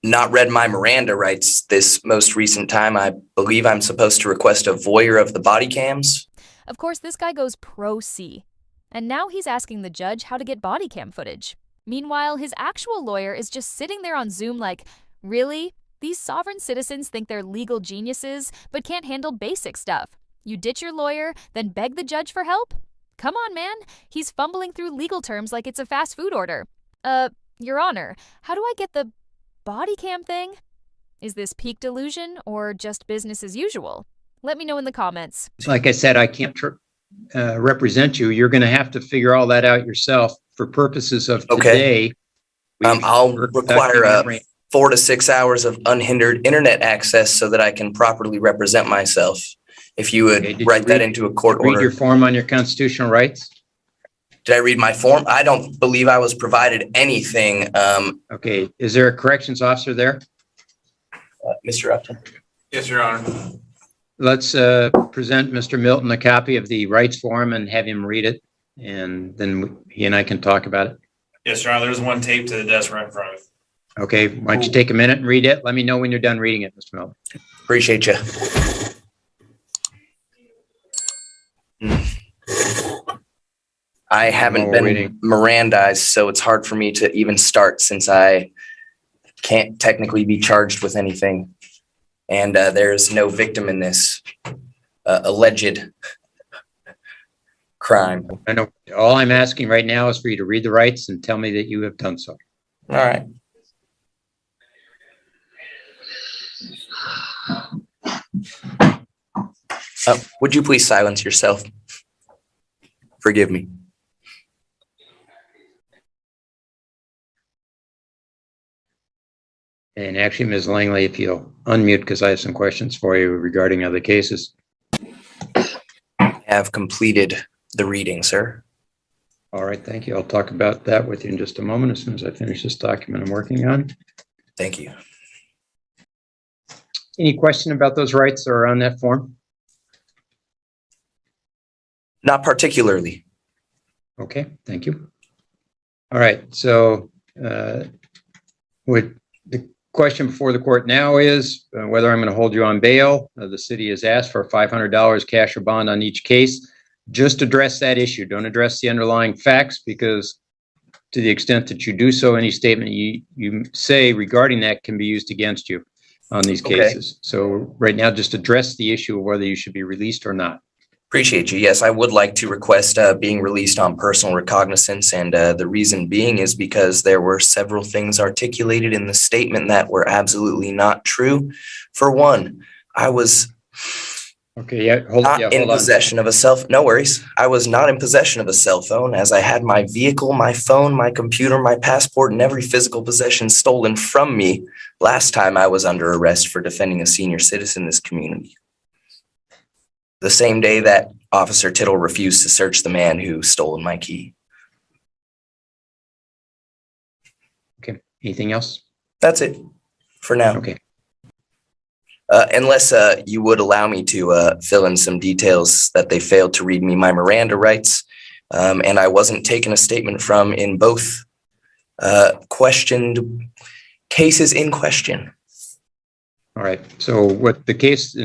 not read my Miranda rights this most recent time. I believe I'm supposed to request a voyeur of the body cams. Of course, this guy goes pro C. And now he's asking the judge how to get body cam footage. Meanwhile, his actual lawyer is just sitting there on Zoom like, really? These sovereign citizens think they're legal geniuses, but can't handle basic stuff. You ditch your lawyer, then beg the judge for help? Come on, man. He's fumbling through legal terms like it's a fast food order. Your Honor, how do I get the body cam thing? Is this peak delusion or just business as usual? Let me know in the comments. Like I said, I can't represent you. You're going to have to figure all that out yourself. For purposes of today, I'll require 4 to 6 hours of unhindered internet access so that I can properly represent myself. If you would write that into a court order. Read your form on your constitutional rights? Did I read my form? I don't believe I was provided anything. Okay. Is there a corrections officer there? Mr. Upton? Yes, Your Honor. Let's present Mr. Milton a copy of the rights form and have him read it. And then he and I can talk about it. Yes, Your Honor. There's one taped to the desk right in front of me. Okay. Why don't you take a minute and read it? Let me know when you're done reading it, Mr. Milton. Appreciate you. I haven't been Mirandized, so it's hard for me to even start since I can't technically be charged with anything. And there's no victim in this alleged crime. I know. All I'm asking right now is for you to read the rights and tell me that you have done so. All right. Would you please silence yourself? Forgive me. And actually, Ms. Langley, if you'll unmute, because I have some questions for you regarding other cases. I have completed the reading, sir. All right, thank you. I'll talk about that with you in just a moment as soon as I finish this document I'm working on. Thank you. Any question about those rights that are on that form? Not particularly. Okay, thank you. All right, so the question before the court now is whether I'm going to hold you on bail. The city has asked for $500 cash or bond on each case. Just address that issue. Don't address the underlying facts, because to the extent that you do so, any statement you say regarding that can be used against you on these cases. So right now, just address the issue of whether you should be released or not. Appreciate you. Yes, I would like to request being released on personal recognizance. And the reason being is because there were several things articulated in the statement that were absolutely not true. For one, I was not in possession of a cell phone. No worries. I was not in possession of a cell phone, as I had my vehicle, my phone, my computer, my passport, and every physical possession stolen from me last time I was under arrest for defending a senior citizen in this community. The same day that Officer Tittle refused to search the man who stole my key. Okay. Anything else? That's it for now. Okay. Unless you would allow me to fill in some details that they failed to read me my Miranda rights, and I wasn't taken a statement from in both questioned cases in question. All right. So what the case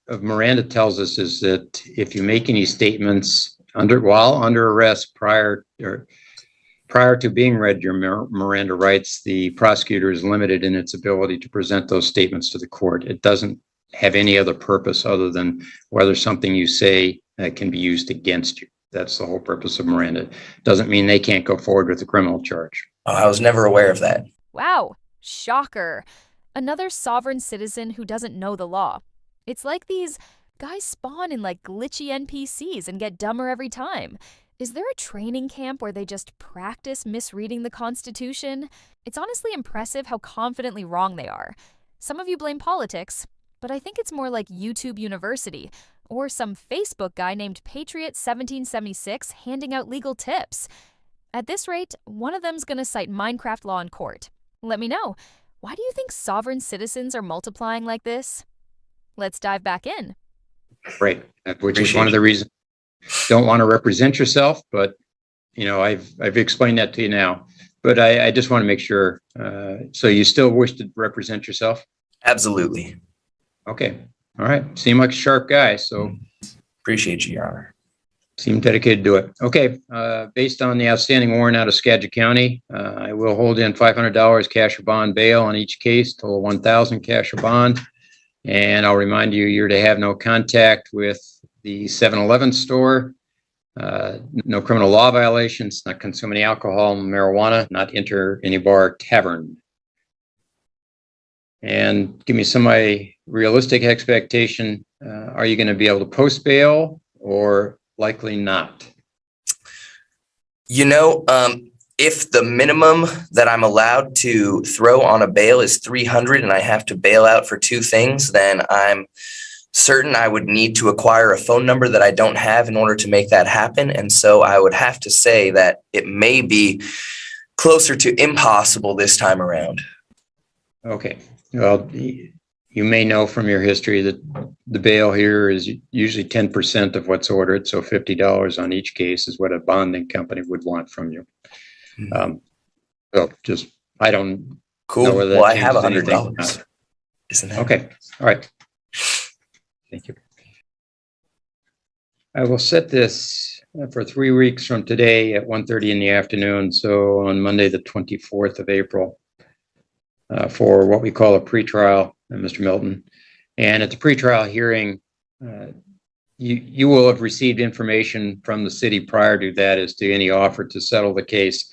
of Miranda tells us is that if you make any statements while under arrest prior to being read your Miranda rights, the prosecutor is limited in its ability to present those statements to the court. It doesn't have any other purpose other than whether something you say can be used against you. That's the whole purpose of Miranda. Doesn't mean they can't go forward with a criminal charge. Oh, I was never aware of that. Wow, shocker. Another sovereign citizen who doesn't know the law. It's like these guys spawn in like glitchy NPCs and get dumber every time. Is there a training camp where they just practice misreading the Constitution? It's honestly impressive how confidently wrong they are. Some of you blame politics, but I think it's more like YouTube University or some Facebook guy named Patriot1776 handing out legal tips. At this rate, one of them's gonna cite Minecraft law in court. Let me know. Why do you think sovereign citizens are multiplying like this? Let's dive back in. Right, which is one of the reasons don't want to represent yourself, but you know, I've explained that to you now. but I just want to make sure. So you still wish to represent yourself? Absolutely. Okay. All right. Seem like a sharp guy, so Appreciate you, Your Honor. seem dedicated to it. Okay. Based on the outstanding warrant out of Skagit County, I will hold in $500 cash or bond bail on each case, total $1,000 cash or bond. And I'll remind you, you're to have no contact with the 7-Eleven store, no criminal law violations, not consume any alcohol and marijuana, not enter any bar or tavern. And give me some realistic expectation. Are you going to be able to post bail or likely not? You know, if the minimum that I'm allowed to throw on a bail is 300 and I have to bail out for 2 things, then I'm certain I would need to acquire a phone number that I don't have in order to make that happen. And so I would have to say that it may be closer to impossible this time around. Okay. Well, you may know from your history that the bail here is usually 10% of what's ordered. So $50 on each case is what a bonding company would want from you. So just, I don't Cool. know whether that Well, I have changes anything. $100. Isn't that? Okay. All right. Thank you. I will set this for 3 weeks from today at 1:30 in the afternoon. So on Monday, the 24th of April, for what we call a pretrial, Mr. Milton. And at the pretrial hearing, you will have received information from the city prior to that as to any offer to settle the case.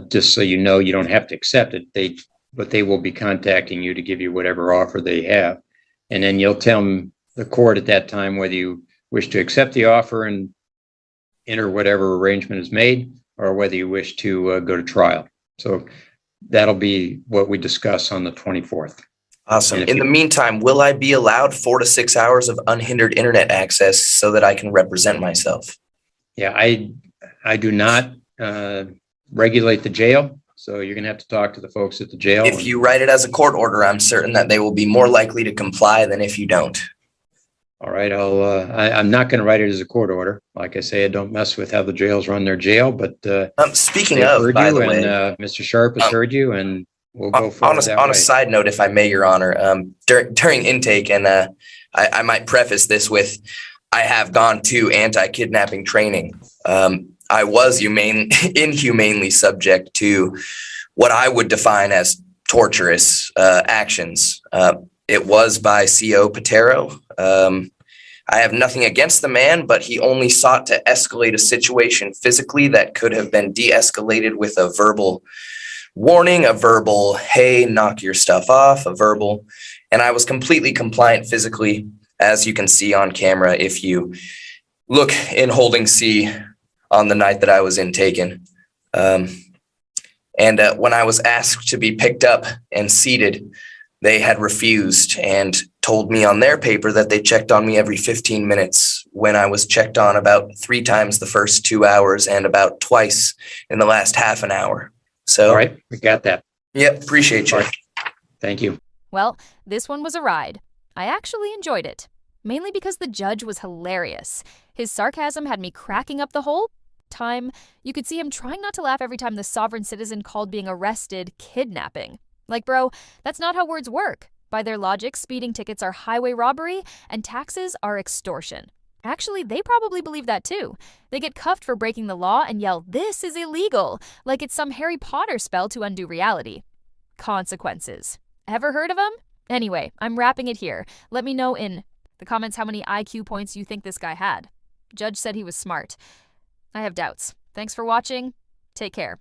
Just so you know, you don't have to accept it. But they will be contacting you to give you whatever offer they have. And then you'll tell them, the court at that time, whether you wish to accept the offer and enter whatever arrangement is made, or whether you wish to go to trial. So that'll be what we discuss on the 24th. Awesome. In the meantime, will I be allowed 4 to 6 hours of unhindered internet access so that I can represent myself? Yeah, I do not regulate the jail. So you're going to have to talk to the folks at the jail. If you write it as a court order, I'm certain that they will be more likely to comply than if you don't. All right. I'm not going to write it as a court order. Like I say, I don't mess with how the jails run their jail, but speaking of, by the way, Mr. Sharp has heard you, and we'll go forward that way. On a side note, if I may, Your Honor, during intake, and I might preface this with, I have gone to anti-kidnapping training. I was inhumanely subject to what I would define as torturous actions. It was by C.O. Patero. I have nothing against the man, but he only sought to escalate a situation physically that could have been de-escalated with a verbal warning, a verbal, hey, knock your stuff off, a verbal. And I was completely compliant physically, as you can see on camera if you look in holding C on the night that I was intaken. And when I was asked to be picked up and seated, they had refused and told me on their paper that they checked on me every 15 minutes when I was checked on about 3 times the first 2 hours and about twice in the last half an hour. So, all right, we got that. Yep, appreciate you. Right. Thank you. Well, this one was a ride. I actually enjoyed it, mainly because the judge was hilarious. His sarcasm had me cracking up the whole time. You could see him trying not to laugh every time the sovereign citizen called being arrested kidnapping. Like, bro, that's not how words work. By their logic, speeding tickets are highway robbery and taxes are extortion. Actually, they probably believe that too. They get cuffed for breaking the law and yell, "This is illegal," like it's some Harry Potter spell to undo reality. Consequences. Ever heard of them? Anyway, I'm wrapping it here. Let me know in the comments how many IQ points you think this guy had. Judge said he was smart. I have doubts. Thanks for watching. Take care.